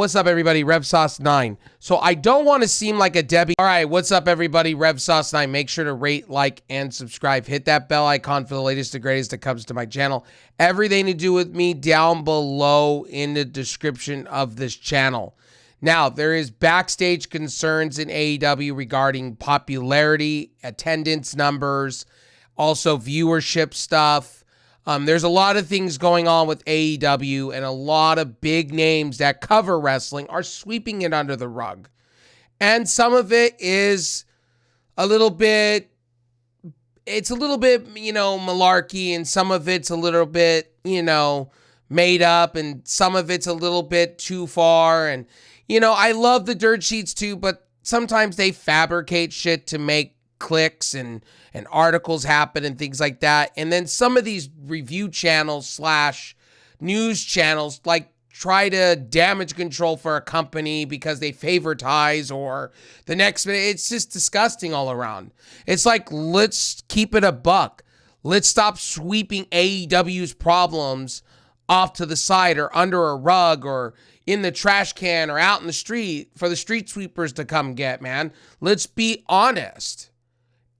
What's up, everybody? RevSauce9. So I don't want to seem like a Debbie. All right, what's up, everybody? RevSauce9. Make sure to rate, like, and subscribe. Hit that bell icon for the latest and greatest that comes to my channel. Everything to do with me down below in the description of this channel. Now, there is backstage concerns in AEW regarding popularity, attendance numbers, also viewership stuff. There's a lot of things going on with AEW, and a lot of big names that cover wrestling are sweeping it under the rug. And some of it is a little bit, malarkey, and some of it's a little bit, made up, and some of it's a little bit too far. And, I love the dirt sheets too, but sometimes they fabricate shit to make clicks and articles happen and things like that. And then some of these review channels / news channels try to damage control for a company because they favoritize or the next minute. It's just disgusting all around. It's like, let's keep it a buck. Let's stop sweeping AEW's problems off to the side or under a rug or in the trash can or out in the street for the street sweepers to come get, man. Let's be honest.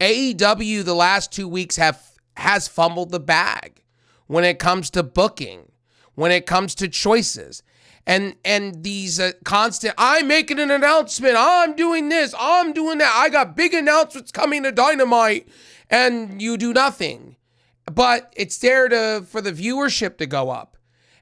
AEW the last 2 weeks has fumbled the bag when it comes to booking, when it comes to choices, and these constant, I'm making an announcement, I'm doing this, I'm doing that, I got big announcements coming to Dynamite, and you do nothing. But it's there for the viewership to go up.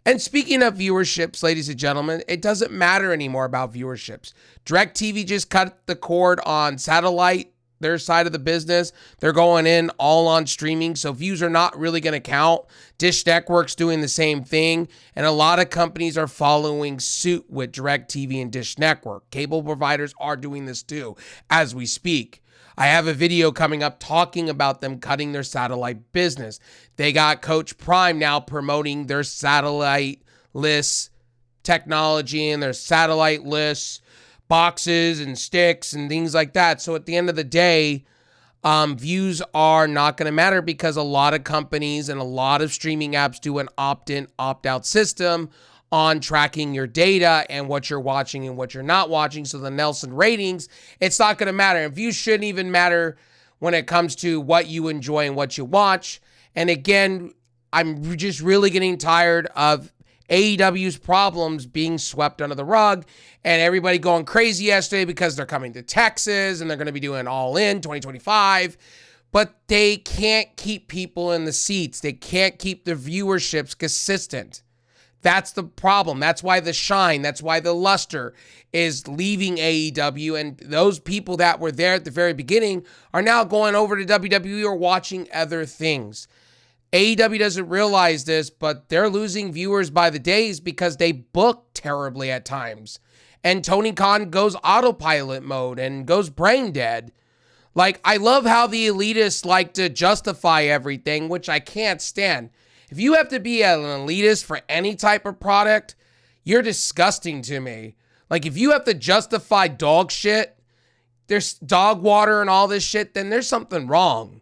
And speaking of viewerships, ladies and gentlemen, it doesn't matter anymore about viewerships. DirecTV just cut the cord on satellite, their side of the business. They're going in all on streaming, so views are not really going to count. Dish Network's doing the same thing, and a lot of companies are following suit with DirecTV and Dish Network. Cable providers are doing this too as we speak. I have a video coming up talking about them cutting their satellite business. They got Coach Prime now promoting their satellite-less technology and their satellite-less boxes and sticks and things like that. So at the end of the day, views are not going to matter because a lot of companies and a lot of streaming apps do an opt-in, opt-out system on tracking your data and what you're watching and what you're not watching. So the Nielsen ratings, it's not going to matter. And views shouldn't even matter when it comes to what you enjoy and what you watch. And again, I'm just really getting tired of AEW's problems being swept under the rug and everybody going crazy yesterday because they're coming to Texas and they're going to be doing All In 2025, but they can't keep people in the seats. They can't keep the viewerships consistent. That's the problem. That's why the shine, that's why the luster is leaving AEW, and those people that were there at the very beginning are now going over to WWE or watching other things. AEW doesn't realize this, but they're losing viewers by the days because they book terribly at times. And Tony Khan goes autopilot mode and goes brain dead. I love how the elitists like to justify everything, which I can't stand. If you have to be an elitist for any type of product, you're disgusting to me. If you have to justify dog shit, there's dog water and all this shit, then there's something wrong.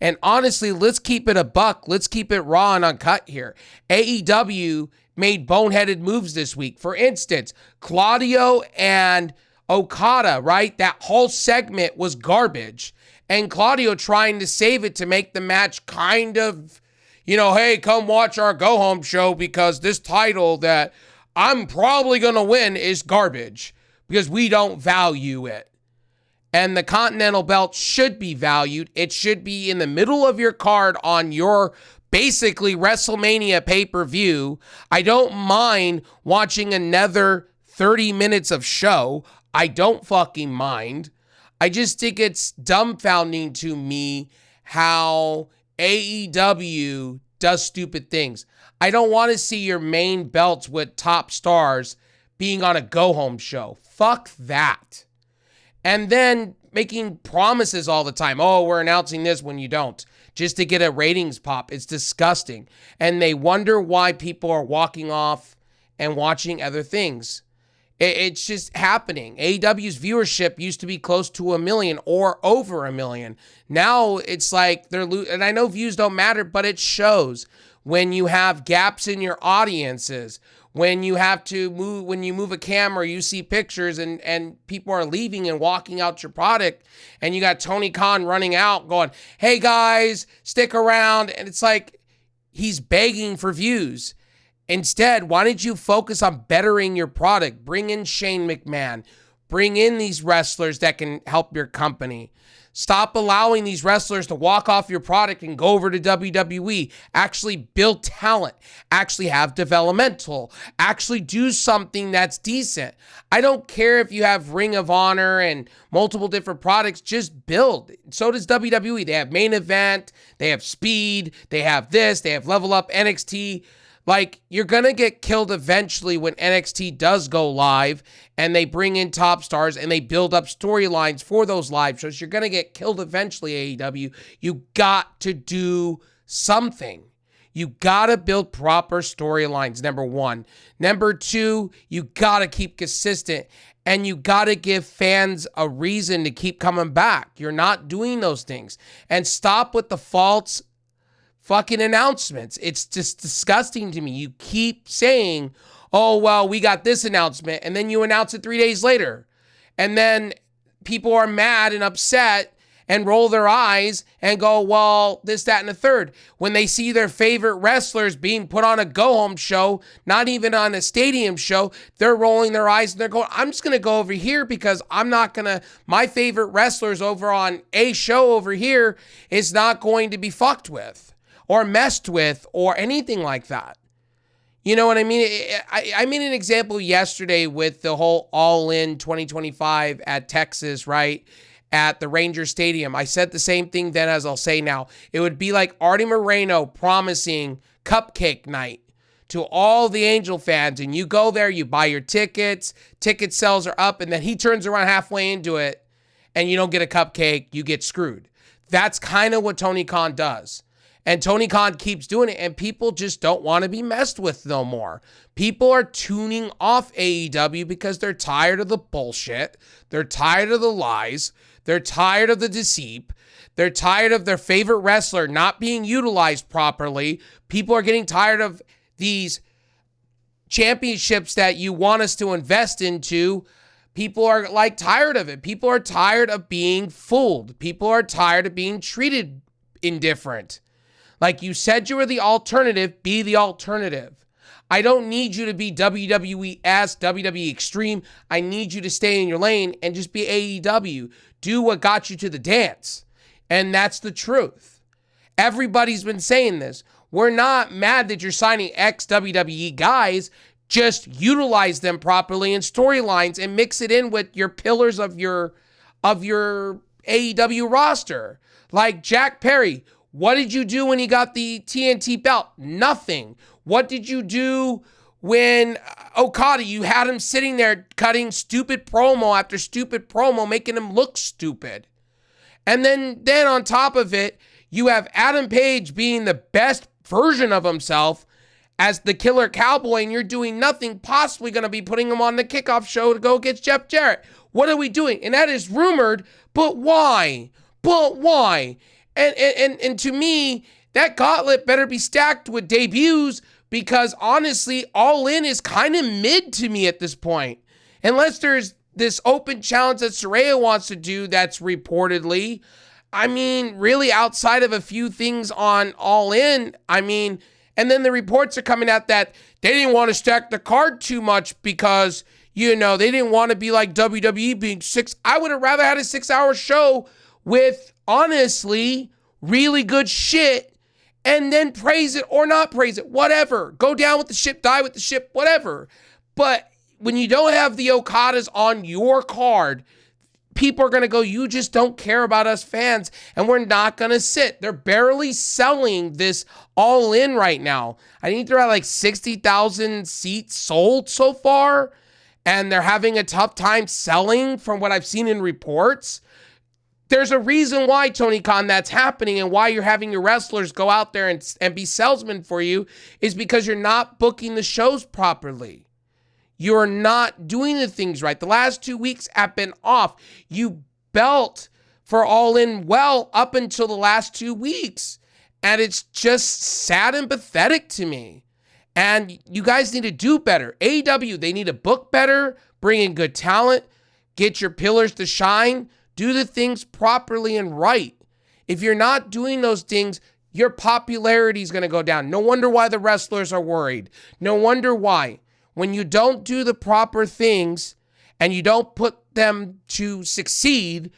And honestly, let's keep it a buck. Let's keep it raw and uncut here. AEW made boneheaded moves this week. For instance, Claudio and Okada, right? That whole segment was garbage. And Claudio trying to save it to make the match kind of, hey, come watch our go-home show because this title that I'm probably going to win is garbage because we don't value it. And the Continental Belt should be valued. It should be in the middle of your card on your basically WrestleMania pay-per-view. I don't mind watching another 30 minutes of show. I don't fucking mind. I just think it's dumbfounding to me how AEW does stupid things. I don't want to see your main belts with top stars being on a go-home show. Fuck that. And then making promises all the time. Oh, we're announcing this when you don't. Just to get a ratings pop. It's disgusting. And they wonder why people are walking off and watching other things. It's just happening. AEW's viewership used to be close to 1 million or over 1 million. Now it's like and I know views don't matter, but it shows when you have gaps in your audiences, When you have to move, when you move a camera, you see pictures and people are leaving and walking out your product, and you got Tony Khan running out going, hey guys, stick around. And it's like, he's begging for views. Instead, why don't you focus on bettering your product? Bring in Shane McMahon. Bring in these wrestlers that can help your company. Stop allowing these wrestlers to walk off your product and go over to WWE. Actually build talent. Actually have developmental. Actually do something that's decent. I don't care if you have Ring of Honor and multiple different products. Just build. So does WWE. They have Main Event. They have Speed. They have this. They have Level Up, NXT. Like, you're going to get killed eventually when NXT does go live and they bring in top stars and they build up storylines for those live shows. You're going to get killed eventually, AEW. You got to do something. You got to build proper storylines, number one. Number two, you got to keep consistent and you got to give fans a reason to keep coming back. You're not doing those things. And stop with the false fucking announcements. It's just disgusting to me. You keep saying, oh, well, we got this announcement, and then you announce it 3 days later. And then people are mad and upset and roll their eyes and go, well, this, that, and the third. When they see their favorite wrestlers being put on a go-home show, not even on a stadium show, they're rolling their eyes and they're going, I'm just going to go over here because I'm not going to, my favorite wrestlers over on a show over here is not going to be fucked with or messed with or anything like that. You know what I mean? I made an example yesterday with the whole All In 2025 at Texas, right? At the Ranger Stadium. I said the same thing then as I'll say now. It would be like Artie Moreno promising Cupcake Night to all the Angel fans. And you go there, you buy your tickets, ticket sales are up, and then he turns around halfway into it and you don't get a cupcake, you get screwed. That's kind of what Tony Khan does. And Tony Khan keeps doing it, and people just don't want to be messed with no more. People are tuning off AEW because they're tired of the bullshit. They're tired of the lies. They're tired of the deceit. They're tired of their favorite wrestler not being utilized properly. People are getting tired of these championships that you want us to invest into. People are like tired of it. People are tired of being fooled. People are tired of being treated indifferent. Like you said you were the alternative, be the alternative. I don't need you to be WWE-esque, WWE Extreme. I need you to stay in your lane and just be AEW. Do what got you to the dance. And that's the truth. Everybody's been saying this. We're not mad that you're signing ex-WWE guys. Just utilize them properly in storylines and mix it in with your pillars of your AEW roster. Like Jack Perry. What did you do when he got the TNT belt? Nothing. What did you do when Okada, you had him sitting there cutting stupid promo after stupid promo, making him look stupid? And then on top of it, you have Adam Page being the best version of himself as the Killer Cowboy, and you're doing nothing, possibly going to be putting him on the kickoff show to go against Jeff Jarrett. What are we doing? And that is rumored, but why? But why? And to me, that gauntlet better be stacked with debuts because honestly, All In is kind of mid to me at this point. Unless there's this open challenge that Saraya wants to do that's reportedly, I mean, really outside of a few things on All In, I mean, and then the reports are coming out that they didn't want to stack the card too much because, you know, they didn't want to be like WWE being I would have rather had a 6-hour show with, honestly, really good shit and then praise it or not praise it, whatever. Go down with the ship, die with the ship, whatever. But when you don't have the Okadas on your card, people are going to go, you just don't care about us fans, and we're not going to sit. They're barely selling this All In right now. I think they're at like 60,000 seats sold so far, and they're having a tough time selling from what I've seen in reports. There's a reason why, Tony Khan, that's happening and why you're having your wrestlers go out there and be salesmen for you is because you're not booking the shows properly. You're not doing the things right. The last 2 weeks have been off. You built for All In well up until the last 2 weeks. And it's just sad and pathetic to me. And you guys need to do better. AEW, they need to book better, bring in good talent, get your pillars to shine, do the things properly and right. If you're not doing those things, your popularity is going to go down. No wonder why the wrestlers are worried. No wonder why. When you don't do the proper things and you don't put them to succeed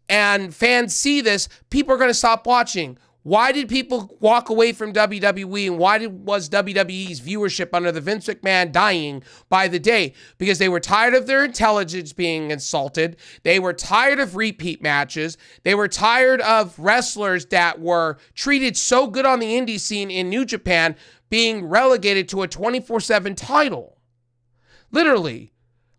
and fans see this, people are going to stop watching. Why did people walk away from WWE, and why was WWE's viewership under the Vince McMahon dying by the day? Because they were tired of their intelligence being insulted. They were tired of repeat matches. They were tired of wrestlers that were treated so good on the indie scene in New Japan being relegated to a 24/7 title. Literally.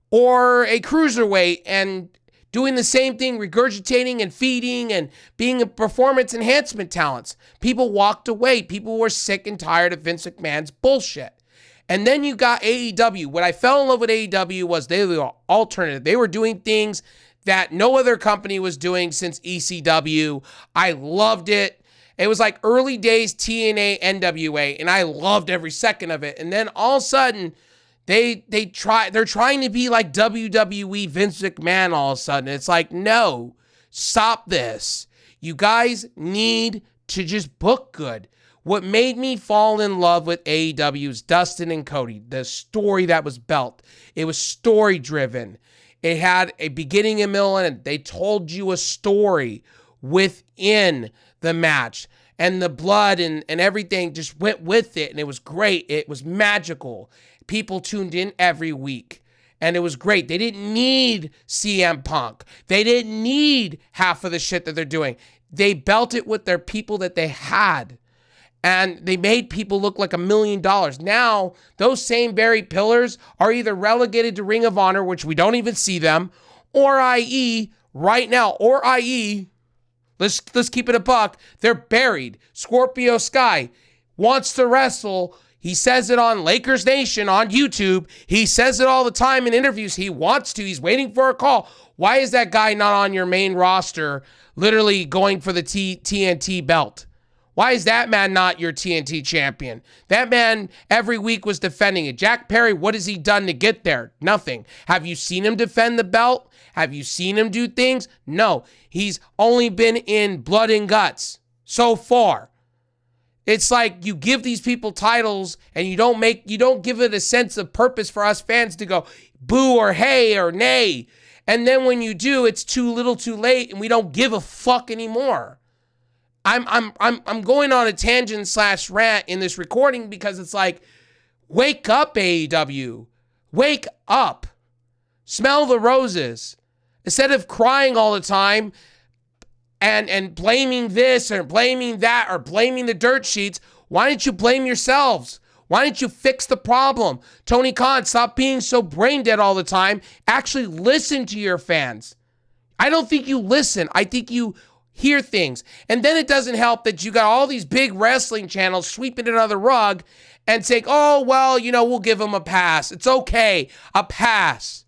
Or a cruiserweight and doing the same thing, regurgitating and feeding and being a performance enhancement talents. People walked away. People were sick and tired of Vince McMahon's bullshit. And then you got AEW. What I fell in love with AEW was they were alternative. They were doing things that no other company was doing since ECW. I loved it. It was like early days TNA, NWA, and I loved every second of it. And then all of a sudden, they're trying to be like WWE Vince McMahon all of a sudden. It's like, no, stop this. You guys need to just book good. What made me fall in love with AEW is Dustin and Cody, the story that was built. It was story driven. It had a beginning and middle and end. They told you a story within the match. And the blood and everything just went with it. And it was great. It was magical. People tuned in every week. And it was great. They didn't need CM Punk. They didn't need half of the shit that they're doing. They built it with their people that they had. And they made people look like $1 million. Now, those same very pillars are either relegated to Ring of Honor, which we don't even see them, or i.e., right now, or i.e., let's keep it a buck, they're buried. Scorpio Sky wants to wrestle. He says it on Lakers Nation on YouTube. He says it all the time in interviews. He wants to. He's waiting for a call. Why is that guy not on your main roster, literally going for the TNT belt? Why is that man not your TNT champion? That man every week was defending it. Jack Perry, what has he done to get there? Nothing. Have you seen him defend the belt? Have you seen him do things? No. He's only been in blood and guts so far. It's like you give these people titles and you don't give it a sense of purpose for us fans to go boo or hey or nay. And then when you do, it's too little too late and we don't give a fuck anymore. I'm going on a tangent / rant in this recording because it's like, wake up, AEW. Wake up. Smell the roses. Instead of crying all the time and blaming this or blaming that or blaming the dirt sheets, why don't you blame yourselves? Why don't you fix the problem? Tony Khan, stop being so brain dead all the time. Actually listen to your fans. I don't think you listen. I think you hear things. And then it doesn't help that you got all these big wrestling channels sweeping it under the rug and saying, oh, well, we'll give him a pass. It's okay. A pass.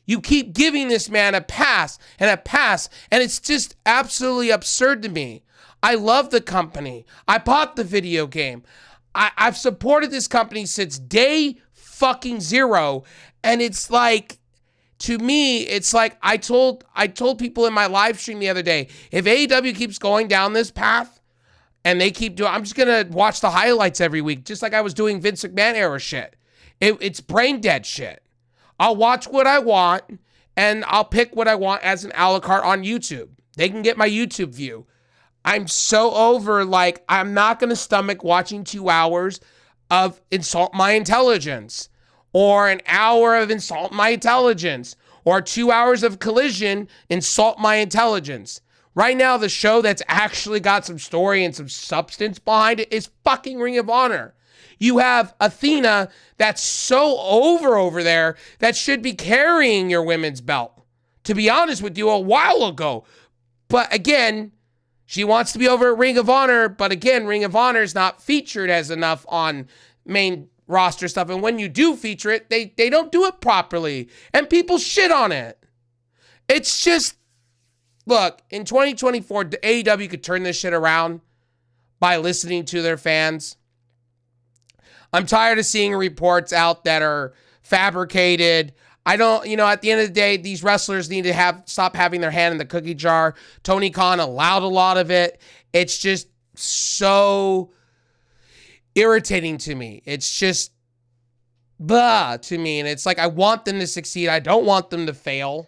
You keep giving this man a pass, and it's just absolutely absurd to me. I love the company. I bought the video game. I've supported this company since day fucking zero, and it's like, to me, it's like I told people in my live stream the other day, if AEW keeps going down this path, and they keep doing, I'm just going to watch the highlights every week, just like I was doing Vince McMahon era shit. It's brain dead shit. I'll watch what I want, and I'll pick what I want as an a la carte on YouTube. They can get my YouTube view. I'm so over, I'm not going to stomach watching 2 hours of Insult My Intelligence, or an hour of Insult My Intelligence, or 2 hours of Collision, Insult My Intelligence. Right now, the show that's actually got some story and some substance behind it is fucking Ring of Honor. You have Athena that's so over there that should be carrying your women's belt, to be honest with you, a while ago. But again, she wants to be over at Ring of Honor, but again, Ring of Honor is not featured as enough on main roster stuff. And when you do feature it, they don't do it properly. And people shit on it. It's just, look, in 2024, AEW could turn this shit around by listening to their fans. I'm tired of seeing reports out that are fabricated. I don't, at the end of the day, these wrestlers need to stop having their hand in the cookie jar. Tony Khan allowed a lot of it. It's just so irritating to me. It's just blah to me. And it's like, I want them to succeed. I don't want them to fail.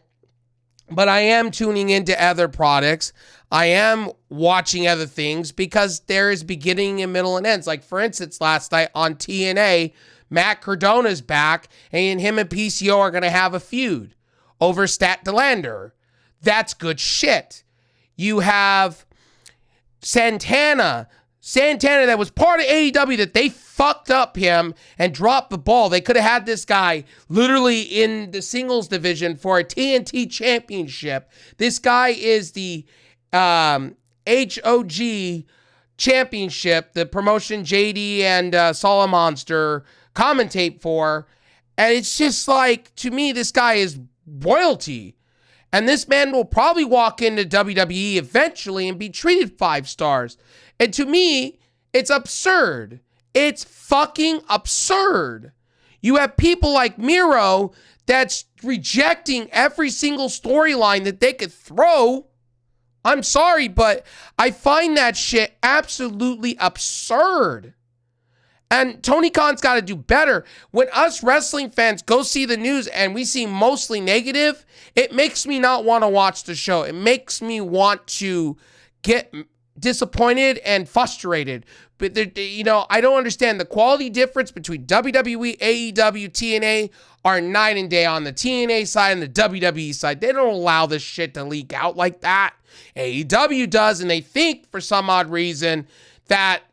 But I am tuning into other products. I am watching other things because there is beginning and middle and ends. Like, for instance, last night on TNA, Matt Cardona's back, and him and PCO are going to have a feud over Stat Delander. That's good shit. You have Santana that was part of AEW that they fucked up him and dropped the ball. They could have had this guy literally in the singles division for a TNT championship. This guy is the HOG championship, the promotion JD and Solid Monster commentate for. And it's just like, to me, this guy is royalty. And this man will probably walk into WWE eventually and be treated 5 stars. And to me, it's absurd. It's fucking absurd. You have people like Miro that's rejecting every single storyline that they could throw. I'm sorry, but I find that shit absolutely absurd. And Tony Khan's got to do better. When us wrestling fans go see the news and we see mostly negative, it makes me not want to watch the show. It makes me want to get disappointed and frustrated. But, I don't understand. The quality difference between WWE, AEW, TNA are night and day on the TNA side and the WWE side. They don't allow this shit to leak out like that. AEW does, and they think for some odd reason that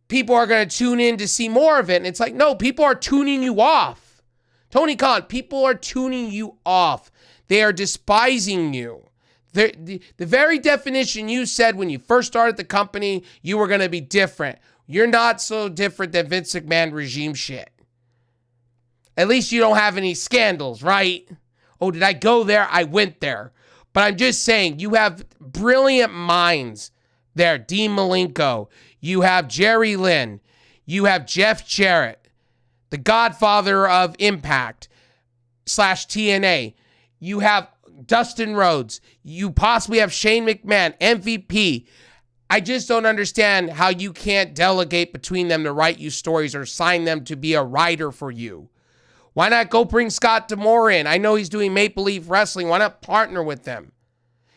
people are going to tune in to see more of it. And it's like, no, people are tuning you off. Tony Khan, people are tuning you off. They are despising you. The very definition you said when you first started the company, you were going to be different. You're not so different than Vince McMahon regime shit. At least you don't have any scandals, right? Oh, did I go there? I went there. But I'm just saying, you have brilliant minds there. Dean Malenko. You have Jerry Lynn. You have Jeff Jarrett, the godfather of Impact / TNA. You have Dustin Rhodes. You possibly have Shane McMahon, MVP. I just don't understand how you can't delegate between them to write you stories or sign them to be a writer for you. Why not go bring Scott D'Amore in? I know he's doing Maple Leaf Wrestling. Why not partner with them?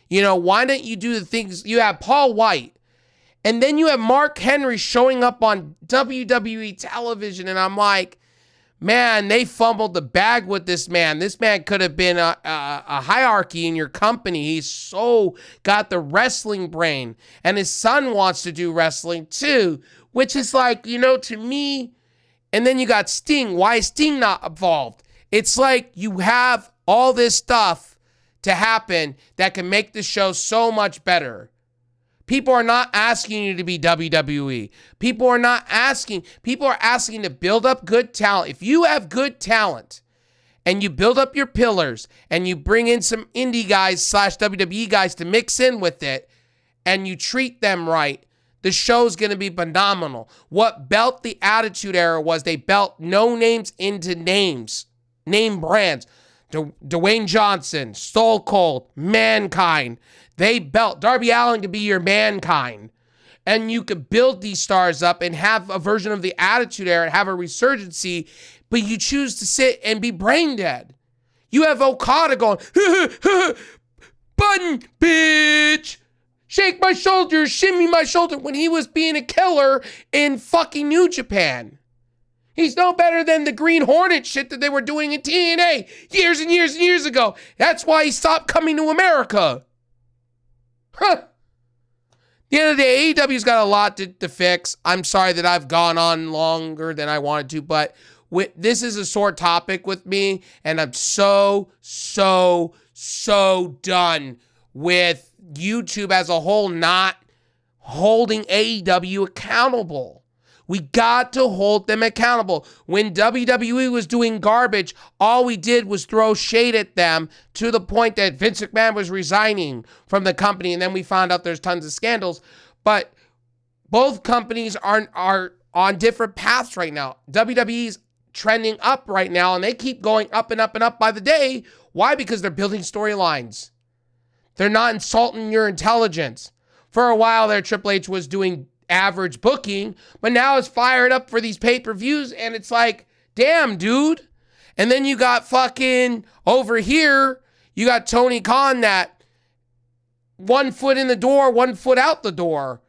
Why don't you do the things? You have Paul White. And then you have Mark Henry showing up on WWE television. And I'm like, man, they fumbled the bag with this man. This man could have been a hierarchy in your company. He's so got the wrestling brain. And his son wants to do wrestling too. Which is like, to me. And then you got Sting. Why is Sting not involved? It's like you have all this stuff to happen that can make the show so much better. People are not asking you to be WWE. People are asking to build up good talent. If you have good talent and you build up your pillars and you bring in some indie guys / WWE guys to mix in with it and you treat them right, the show's going to be phenomenal. What built the Attitude Era was they built no names into names, name brands. Dwayne Johnson, Stone Cold, Mankind. They built. Darby Allin could be your Mankind. And you could build these stars up and have a version of the Attitude Era and have a resurgency, but you choose to sit and be brain dead. You have Okada going, button, bitch. Shake my shoulder, shimmy my shoulder, when he was being a killer in fucking New Japan. He's no better than the Green Hornet shit that they were doing in TNA years and years and years ago. That's why he stopped coming to America. At the end of the day, AEW's got a lot to fix. I'm sorry that I've gone on longer than I wanted to, but this is a sore topic with me, and I'm so done with YouTube as a whole not holding AEW accountable. We got to hold them accountable. When WWE was doing garbage, all we did was throw shade at them to the point that Vince McMahon was resigning from the company, and then we found out there's tons of scandals. But both companies are on different paths right now. WWE's trending up right now, and they keep going up and up and up by the day. Why? Because they're building storylines. They're not insulting your intelligence. For a while there, Triple H was doing average booking, but now it's fired up for these pay-per-views, and it's like, damn, dude. And then you got fucking over here, you got Tony Khan that 1 foot in the door, 1 foot out the door.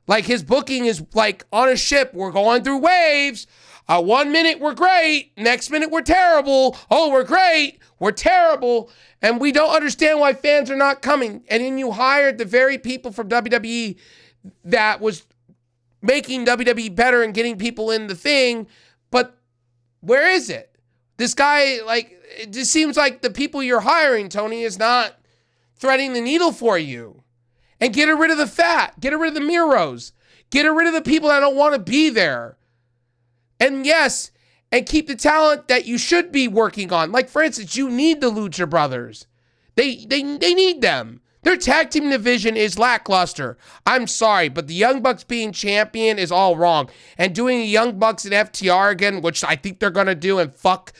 Like his booking is like on a ship. We're going through waves. 1 minute we're great. Next minute we're terrible. Oh, we're great. We're terrible. And we don't understand why fans are not coming. And then you hired the very people from WWE that was making WWE better and getting people in the thing. But where is it? This guy, like, it just seems like the people you're hiring, Tony, is not threading the needle for you. And get rid of the fat. Get rid of the Miros. Get rid of the people that don't want to be there. And yes, and keep the talent that you should be working on. Like, for instance, you need the Lucha Brothers. They need them. Their tag team division is lackluster. I'm sorry, but the Young Bucks being champion is all wrong. And doing the Young Bucks and FTR again, which I think they're going to do, and fuck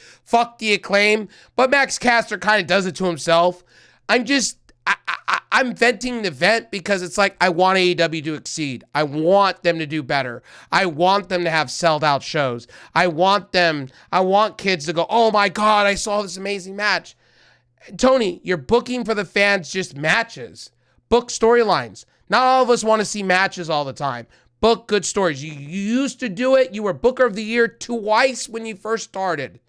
the Acclaim. But Max Caster kind of does it to himself. I'm venting the vent because it's like I want AEW to exceed. I want them to do better. I want them to have sold out shows. I want kids to go, oh my God, I saw this amazing match. Tony, you're booking for the fans just matches. Book storylines. Not all of us want to see matches all the time. Book good stories. You used to do it. You were Booker of the Year twice when you first started.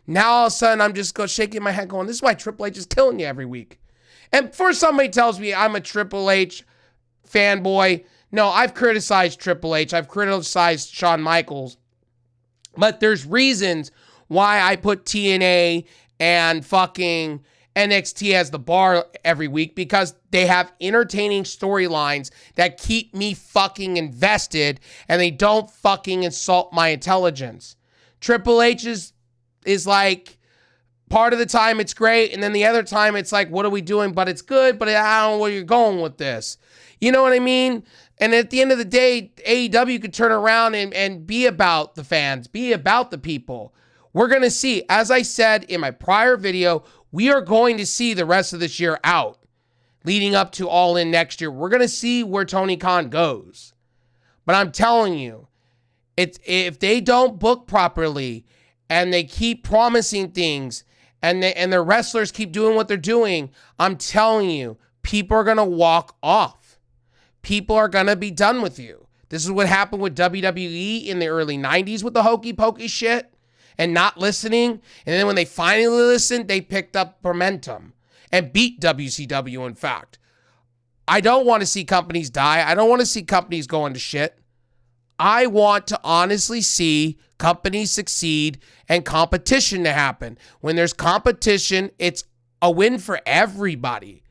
Now all of a sudden I'm just shaking my head going, this is why Triple H is killing you every week. And before somebody tells me I'm a Triple H fanboy, no, I've criticized Triple H. I've criticized Shawn Michaels. But there's reasons why I put TNA and fucking NXT as the bar every week, because they have entertaining storylines that keep me fucking invested and they don't fucking insult my intelligence. Triple H is like, part of the time it's great, and then the other time it's like, what are we doing? But it's good, but I don't know where you're going with this. You know what I mean? And at the end of the day, AEW could turn around and be about the fans, be about the people. We're going to see, as I said in my prior video, we are going to see the rest of this year out, leading up to All In next year. We're going to see where Tony Khan goes. But I'm telling you, if they don't book properly and they keep promising things and their wrestlers keep doing what they're doing, I'm telling you, people are going to walk off. People are going to be done with you. This is what happened with WWE in the early 90s with the hokey pokey shit and not listening. And then when they finally listened, they picked up momentum and beat WCW, in fact. I don't want to see companies die. I don't want to see companies go into shit. I want to honestly see companies succeed and competition to happen. When there's competition, it's a win for everybody.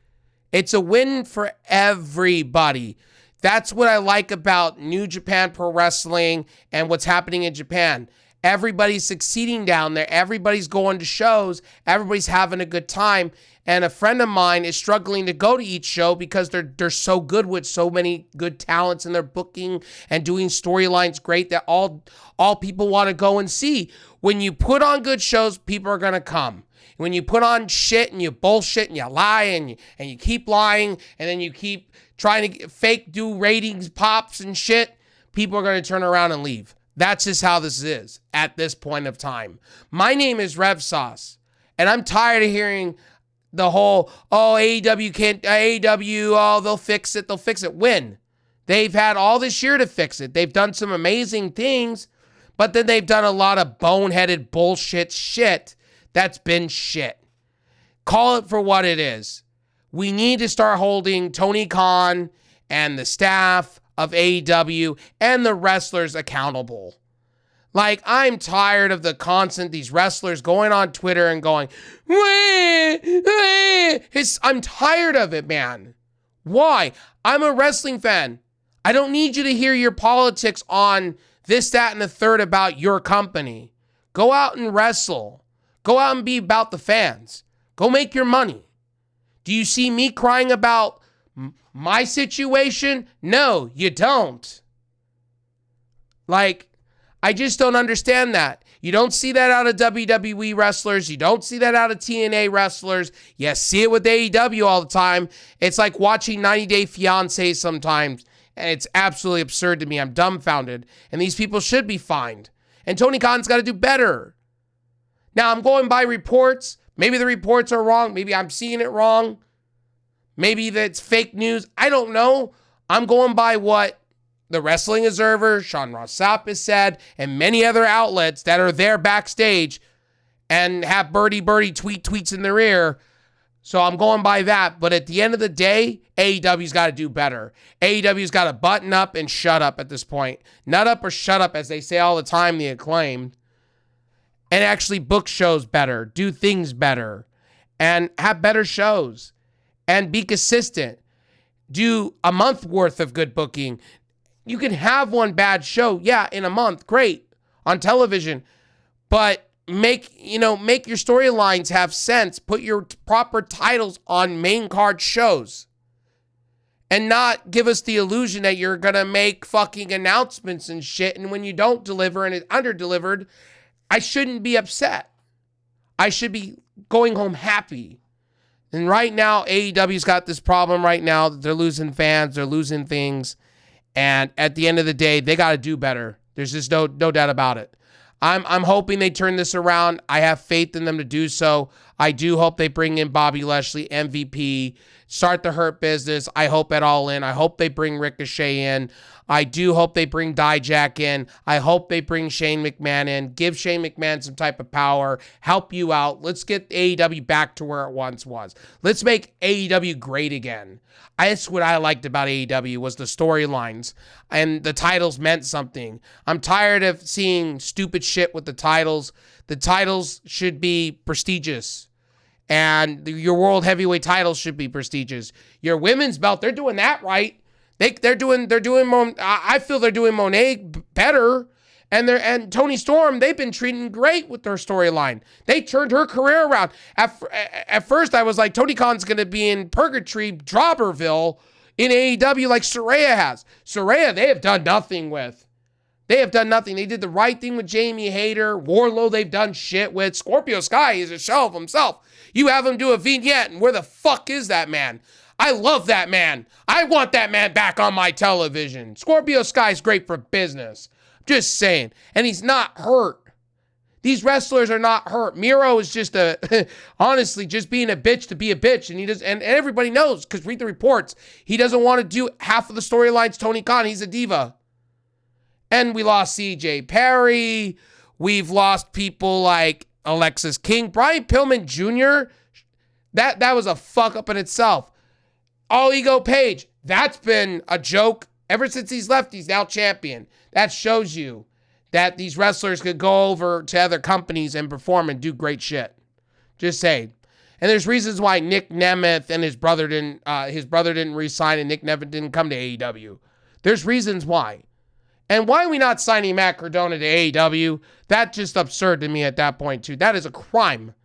It's a win for everybody. That's what I like about New Japan Pro Wrestling and what's happening in Japan. Everybody's succeeding down there. Everybody's going to shows. Everybody's having a good time. And a friend of mine is struggling to go to each show because they're so good with so many good talents and they're booking and doing storylines great that all people want to go and see. When you put on good shows, people are going to come. When you put on shit and you bullshit and you lie and you keep lying and then you keep trying to fake do ratings pops and shit, people are going to turn around and leave. That's just how this is at this point of time. My name is Rev Sauce, and I'm tired of hearing the whole, AEW can't, AEW, they'll fix it. When? They've had all this year to fix it. They've done some amazing things, but then they've done a lot of boneheaded bullshit shit that's been shit. Call it for what it is. We need to start holding Tony Khan and the staff of AEW and the wrestlers accountable. Like, I'm tired of these wrestlers going on Twitter and going, I'm tired of it, man. Why? I'm a wrestling fan. I don't need you to hear your politics on this, that, and the third about your company. Go out and wrestle. Go out and be about the fans. Go make your money. Do you see me crying about my situation? No, you don't. Like, I just don't understand that. You don't see that out of WWE wrestlers. You don't see that out of TNA wrestlers. You see it with AEW all the time. It's like watching 90 Day Fiancé sometimes. And it's absolutely absurd to me. I'm dumbfounded. And these people should be fined. And Tony Khan's got to do better. Now, I'm going by reports. Maybe the reports are wrong. Maybe I'm seeing it wrong. Maybe that's fake news. I don't know. I'm going by what the Wrestling Observer, Sean Ross Sapp has said, and many other outlets that are there backstage and have birdie tweets in their ear. So I'm going by that. But at the end of the day, AEW's got to do better. AEW's got to button up and shut up at this point. Nut up or shut up, as they say all the time, the Acclaimed. And actually book shows better, do things better, and have better shows. And be consistent. Do a month worth of good booking. You can have one bad show, yeah, in a month, great, on television. But make your storylines have sense. Put your proper titles on main card shows. And not give us the illusion that you're going to make fucking announcements and shit. And when you don't deliver and it's under-delivered, I shouldn't be upset. I should be going home happy. And right now, AEW's got this problem right now. They're losing fans. They're losing things. And at the end of the day, they got to do better. There's just no doubt about it. I'm hoping they turn this around. I have faith in them to do so. I do hope they bring in Bobby Lashley, MVP, start the Hurt Business. I hope at All In. I hope they bring Ricochet in. I do hope they bring Dijak in. I hope they bring Shane McMahon in. Give Shane McMahon some type of power. Help you out. Let's get AEW back to where it once was. Let's make AEW great again. That's what I liked about AEW was the storylines. And the titles meant something. I'm tired of seeing stupid shit with the titles. The titles should be prestigious. And your world heavyweight titles should be prestigious. Your women's belt, they're doing that right. They're doing. I feel they're doing Monet better, and Toni Storm. They've been treating great with their storyline. They turned her career around. At first, I was like, Tony Khan's going to be in purgatory, Jobberville, in AEW like Saraya has. Saraya, they have done nothing with. They have done nothing. They did the right thing with Jamie Hayter. Wardlow, they've done shit with. Scorpio Sky is a shell of himself. You have him do a vignette, and where the fuck is that man? I love that man. I want that man back on my television. Scorpio Sky's great for business. Just saying. And he's not hurt. These wrestlers are not hurt. Miro is just honestly, just being a bitch to be a bitch. And everybody knows, because read the reports. He doesn't want to do half of the storylines Tony Khan. He's a diva. And we lost CJ Perry. We've lost people like Alexis King. Brian Pillman Jr., that was a fuck up in itself. All Ego Page, that's been a joke. Ever since he's left, he's now champion. That shows you that these wrestlers could go over to other companies and perform and do great shit. Just saying. And there's reasons why Nick Nemeth and his brother didn't re-sign and Nick Nemeth didn't come to AEW. There's reasons why. And why are we not signing Matt Cardona to AEW? That's just absurd to me at that point, too. That is a crime.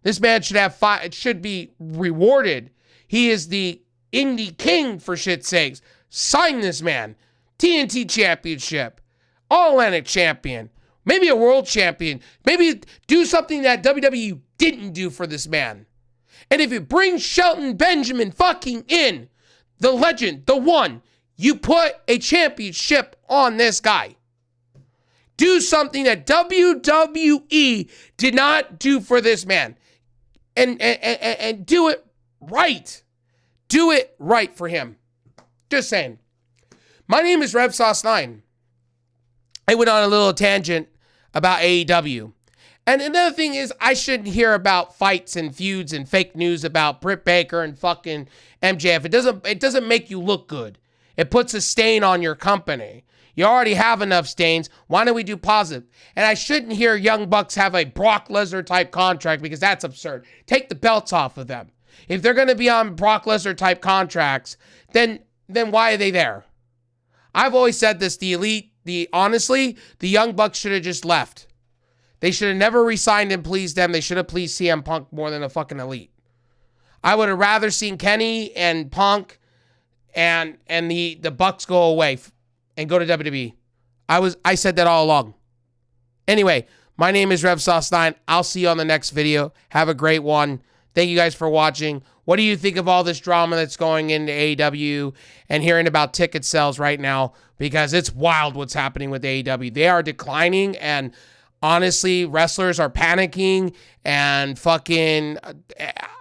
This man should be rewarded. He is the Indie King, for shit's sakes. Sign this man. TNT Championship. All-Atlantic Champion. Maybe a World Champion. Maybe do something that WWE didn't do for this man. And if it brings Shelton Benjamin fucking in, the legend, the one, you put a championship on this guy. Do something that WWE did not do for this man. And do it right. Do it right for him. Just saying. My name is RevSauce9. I went on a little tangent about AEW. And another thing is, I shouldn't hear about fights and feuds and fake news about Britt Baker and fucking MJF. It doesn't make you look good. It puts a stain on your company. You already have enough stains. Why don't we do positive? And I shouldn't hear Young Bucks have a Brock Lesnar type contract, because that's absurd. Take the belts off of them. If they're going to be on Brock Lesnar type contracts, then why are they there? I've always said this, the Elite, honestly, the Young Bucks should have just left. They should have never re-signed and pleased them. They should have pleased CM Punk more than a fucking Elite. I would have rather seen Kenny and Punk and the Bucks go away and go to WWE. I said that all along. Anyway, my name is RevSauce9. I'll see you on the next video. Have a great one. Thank you guys for watching. What do you think of all this drama that's going into AEW and hearing about ticket sales right now? Because it's wild what's happening with AEW. They are declining, and honestly, wrestlers are panicking, and fucking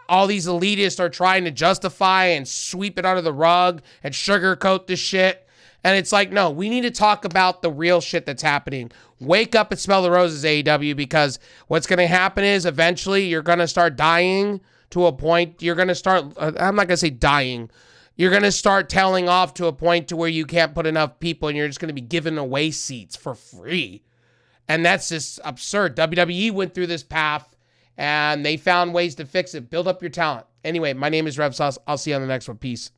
all these elitists are trying to justify and sweep it under the rug and sugarcoat this shit. And it's like, no, we need to talk about the real shit that's happening. Wake up and smell the roses, AEW, because what's going to happen is eventually you're going to start dying to a point. You're going to start, I'm not going to say dying. You're going to start tailing off to a point to where you can't put enough people and you're just going to be giving away seats for free. And that's just absurd. WWE went through this path and they found ways to fix it. Build up your talent. Anyway, my name is RevSauce. I'll see you on the next one. Peace.